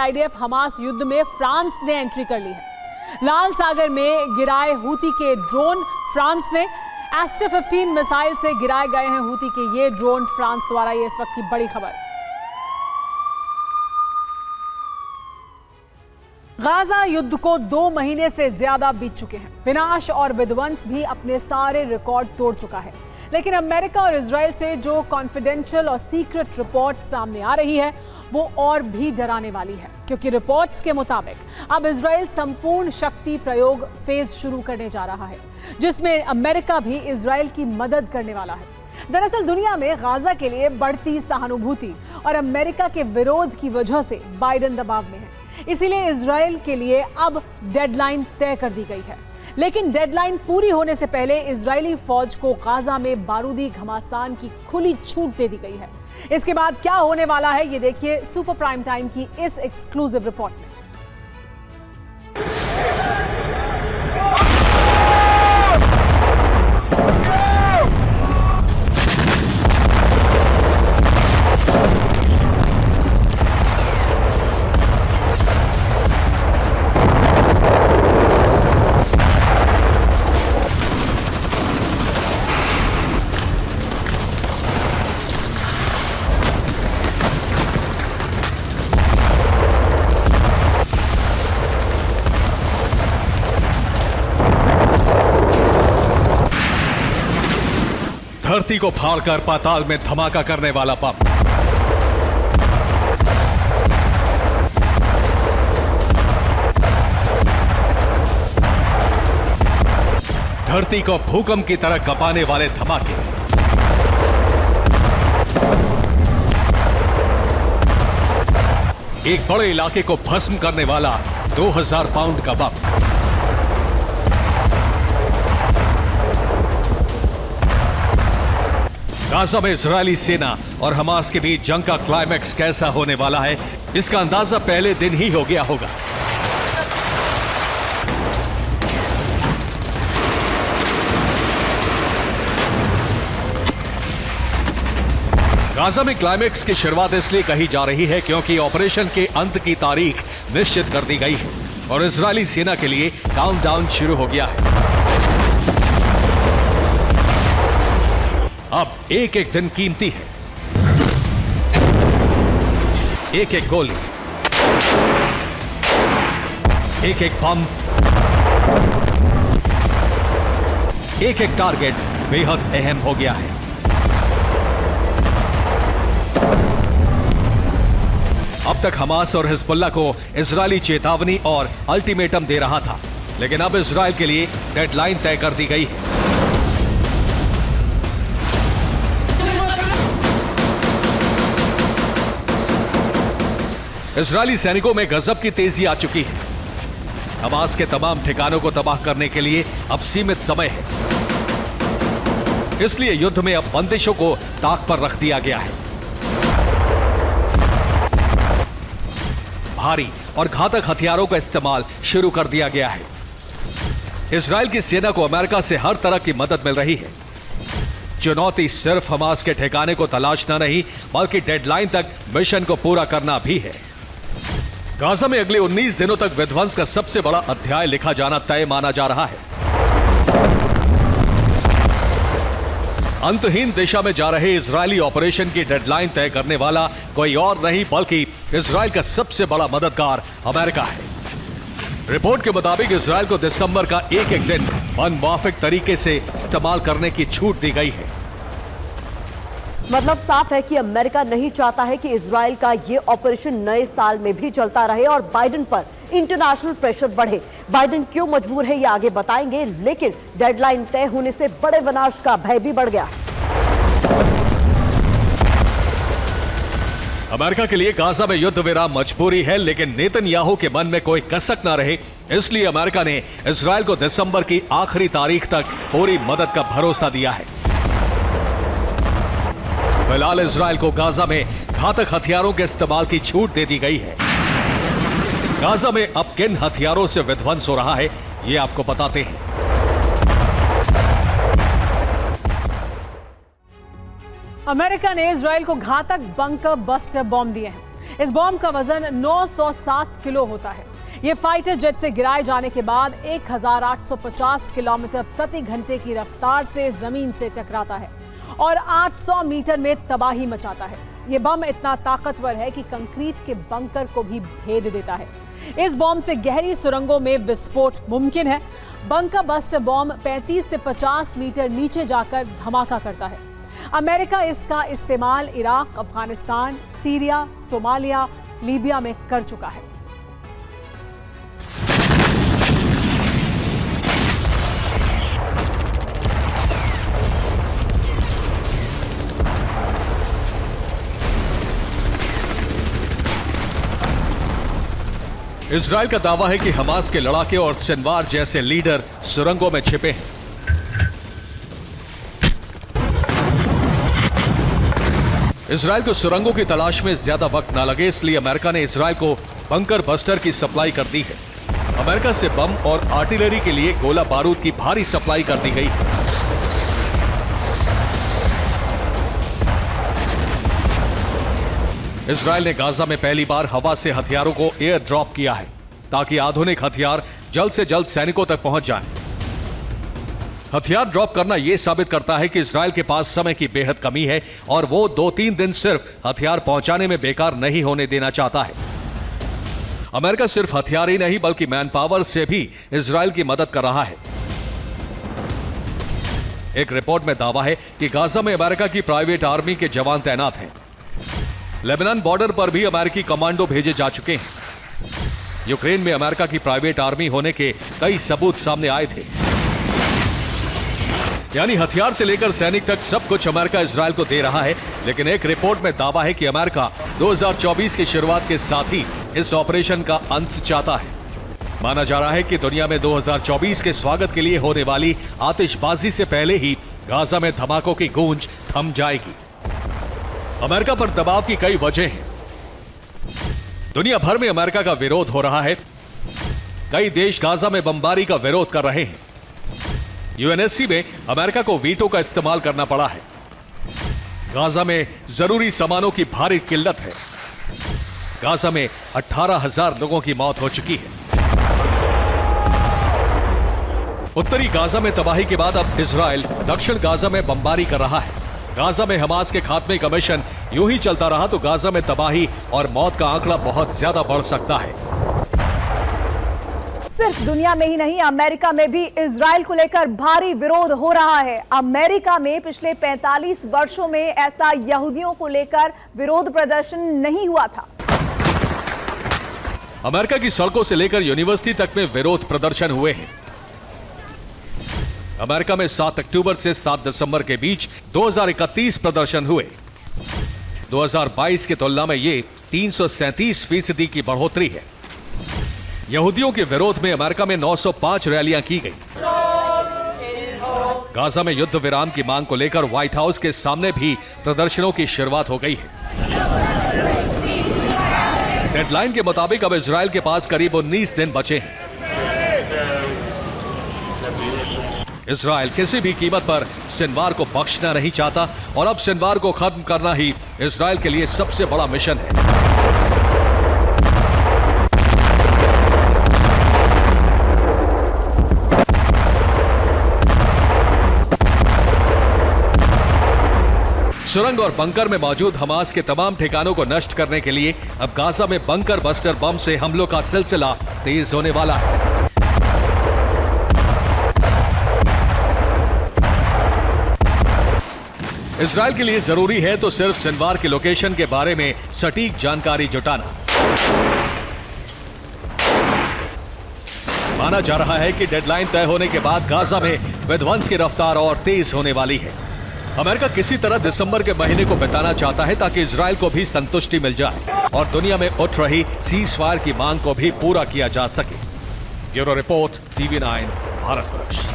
IDF Hamas युद्ध में France ने एंट्री कर ली है। लाल सागर में गिराए हूती के ड्रोन फ्रांस ने एस्टर 15 मिसाइल से गिराए गए हैं हूती के ये ड्रोन फ्रांस द्वारा। ये इस वक्त की बड़ी खबर। गाजा युद्ध को 2 महीने से ज्यादा बीत चुके हैं। विनाश और विध्वंस भी अपने सारे रिकॉर्ड तोड़ चुका है, लेकिन अमेरिका और इजराइल से जो कॉन्फिडेंशियल और सीक्रेट रिपोर्ट सामने आ रही है वो और भी डराने वाली है, क्योंकि रिपोर्ट्स के मुताबिक अब इजराइल संपूर्ण शक्ति प्रयोग फेज शुरू करने जा रहा है, जिसमें अमेरिका भी इजराइल की मदद करने वाला है। दरअसल दुनिया में गाजा के लिए बढ़ती सहानुभूति और अमेरिका के विरोध की वजह से बाइडेन दबाव में है। इसीलिए इजराइल के लिए अब डेडलाइन तय कर दी गई है, लेकिन डेडलाइन पूरी होने से पहले इजरायली फौज को गाजा में बारूदी घमासान की खुली छूट दे दी गई है। इसके बाद क्या होने वाला है ये देखिए सुपर प्राइम टाइम की इस एक्सक्लूसिव रिपोर्ट में। धरती को फाड़कर पाताल में धमाका करने वाला बम। धरती को भूकंप की तरह कंपाने वाले धमाके। एक बड़े इलाके को भस्म करने वाला 2000 पाउंड का बम। गाजा में इजरायली सेना और हमास के बीच जंग का क्लाइमैक्स कैसा होने वाला है, इसका अंदाजा पहले दिन ही हो गया होगा। गाजा में क्लाइमैक्स की शुरुआत इसलिए कही जा रही है क्योंकि ऑपरेशन के अंत की तारीख निश्चित कर दी गई है और इजरायली सेना के लिए काउंटडाउन शुरू हो गया है। अब एक एक दिन कीमती है। एक एक गोली, एक एक बम, एक एक टारगेट बेहद अहम हो गया है। अब तक हमास और हिजबुल्लाह को इजरायली चेतावनी और अल्टीमेटम दे रहा था, लेकिन अब इजराइल के लिए डेडलाइन तय कर दी गई है। इजरायली सैनिकों में गजब की तेजी आ चुकी है। हमास के तमाम ठिकानों को तबाह करने के लिए अब सीमित समय है, इसलिए युद्ध में अब बंदिशों को ताक पर रख दिया गया है। भारी और घातक हथियारों का इस्तेमाल शुरू कर दिया गया है। इजराइल की सेना को अमेरिका से हर तरह की मदद मिल रही है। चुनौती सिर्फ हमास के ठिकाने को तलाशना नहीं, बल्कि डेडलाइन तक मिशन को पूरा करना भी है। गाजा में अगले 19 दिनों तक विध्वंस का सबसे बड़ा अध्याय लिखा जाना तय माना जा रहा है। अंतहीन दिशा में जा रहे इजरायली ऑपरेशन की डेडलाइन तय करने वाला कोई और नहीं बल्कि इजराइल का सबसे बड़ा मददगार अमेरिका है। रिपोर्ट के मुताबिक इजराइल को दिसंबर का एक एक दिन मनवाफिक तरीके से इस्तेमाल करने की छूट दी गई है। मतलब साफ है कि अमेरिका नहीं चाहता है कि इजराइल का ये ऑपरेशन नए साल में भी चलता रहे और बाइडेन पर इंटरनेशनल प्रेशर बढ़े। बाइडेन क्यों मजबूर है ये आगे बताएंगे, लेकिन डेडलाइन तय होने से बड़े विनाश का भय भी बढ़ गया। अमेरिका के लिए गाजा में युद्ध विराम मजबूरी है, लेकिन नेतन्याहू के मन में कोई कसक ना रहे, इसलिए अमेरिका ने इजराइल को दिसंबर की आखिरी तारीख तक पूरी मदद का भरोसा दिया है। फिलहाल इजराइल को गाजा में घातक हथियारों के इस्तेमाल की छूट दे दी गई है। गाजा में अब किन हथियारों से विध्वंस हो रहा है ये आपको बताते हैं। अमेरिका ने इजराइल को घातक बंकर बस्टर बॉम्ब दिए हैं। इस बॉम्ब का वजन 907 किलो होता है। ये फाइटर जेट से गिराए जाने के बाद 1850 किलोमीटर प्रति घंटे की रफ्तार से जमीन से टकराता है और 800 मीटर में तबाही मचाता है। ये बम इतना ताकतवर है कि कंक्रीट के बंकर को भी भेद देता है। इस बॉम्ब से गहरी सुरंगों में विस्फोट मुमकिन है। बंकर बस्टर बॉम्ब 35 से 50 मीटर नीचे जाकर धमाका करता है। अमेरिका इसका इस्तेमाल Iraq, Afghanistan, Syria, Somalia, Libya में कर चुका है। इजराइल का दावा है कि हमास के लड़ाके और सिनवार जैसे लीडर सुरंगों में छिपे हैं। इजराइल को सुरंगों की तलाश में ज्यादा वक्त ना लगे, इसलिए अमेरिका ने इजराइल को बंकर बस्टर की सप्लाई कर दी है। अमेरिका से बम और आर्टिलरी के लिए गोला बारूद की भारी सप्लाई कर दी गई है। इजराइल ने गाजा में पहली बार हवा से हथियारों को एयर ड्रॉप किया है ताकि आधुनिक हथियार जल्द से जल्द सैनिकों तक पहुंच जाएं। हथियार ड्रॉप करना यह साबित करता है कि इजराइल के पास समय की बेहद कमी है और वो 2-3 दिन सिर्फ हथियार पहुंचाने में बेकार नहीं होने देना चाहता है। अमेरिका सिर्फ हथियार ही नहीं बल्कि मैन पावर से भी इजराइल की मदद कर रहा है। एक रिपोर्ट में दावा है कि गाजा में अमेरिका की प्राइवेट आर्मी के जवान तैनात हैं। लेबनान बॉर्डर पर भी अमेरिकी कमांडो भेजे जा चुके हैं। यूक्रेन में अमेरिका की प्राइवेट आर्मी होने के कई सबूत सामने आए थे। यानी हथियार से लेकर सैनिक तक सब कुछ अमेरिका इजराइल को दे रहा है। लेकिन एक रिपोर्ट में दावा है कि अमेरिका 2024 की शुरुआत के साथ ही इस ऑपरेशन का अंत चाहता है। माना जा रहा है कि दुनिया में 2024 के स्वागत के लिए होने वाली आतिशबाजी से पहले ही गाजा में धमाकों की गूंज थम जाएगी। अमेरिका पर दबाव की कई वजह हैं। दुनिया भर में अमेरिका का विरोध हो रहा है। कई देश गाजा में बमबारी का विरोध कर रहे हैं। यूएनएससी में अमेरिका को वीटो का इस्तेमाल करना पड़ा है। गाजा में जरूरी सामानों की भारी किल्लत है। गाजा में 18,000 लोगों की मौत हो चुकी है। उत्तरी गाजा में तबाही के बाद अब इजराइल दक्षिण गाजा में बमबारी कर रहा है। गाजा में हमास के खात्मे का मिशन यूं ही चलता रहा तो गाजा में तबाही और मौत का आंकड़ा बहुत ज्यादा बढ़ सकता है। सिर्फ दुनिया में ही नहीं, अमेरिका में भी इजराइल को लेकर भारी विरोध हो रहा है। अमेरिका में पिछले 45 वर्षों में ऐसा यहूदियों को लेकर विरोध प्रदर्शन नहीं हुआ था। अमेरिका की सड़कों से लेकर यूनिवर्सिटी तक में विरोध प्रदर्शन हुए हैं। अमेरिका में 7 अक्टूबर से 7 दिसंबर के बीच 2031 प्रदर्शन हुए। 2022 की तुलना में ये 337% की बढ़ोतरी है। यहूदियों के विरोध में अमेरिका में 905 रैलियां की गई। गाजा में युद्ध विराम की मांग को लेकर व्हाइट हाउस के सामने भी प्रदर्शनों की शुरुआत हो गई है। डेडलाइन के मुताबिक अब इजराइल के पास करीब 19 दिन बचे हैं। इजराइल किसी भी कीमत पर सिनवार को बख्शना नहीं चाहता और अब सिनवार को खत्म करना ही इजराइल के लिए सबसे बड़ा मिशन है। सुरंग और बंकर में मौजूद हमास के तमाम ठिकानों को नष्ट करने के लिए अब गाजा में बंकर बस्टर बम से हमलों का सिलसिला तेज होने वाला है। इजराइल के लिए जरूरी है तो सिर्फ सिनवार की लोकेशन के बारे में सटीक जानकारी जुटाना। माना जा रहा है कि डेडलाइन तय होने के बाद गाजा में विध्वंस की रफ्तार और तेज होने वाली है। अमेरिका किसी तरह दिसंबर के महीने को बिताना चाहता है ताकि इजराइल को भी संतुष्टि मिल जाए और दुनिया में उठ रही सीज फायर की मांग को भी पूरा किया जा सके। ब्यूरो रिपोर्ट, TV9 भारत वर्ष।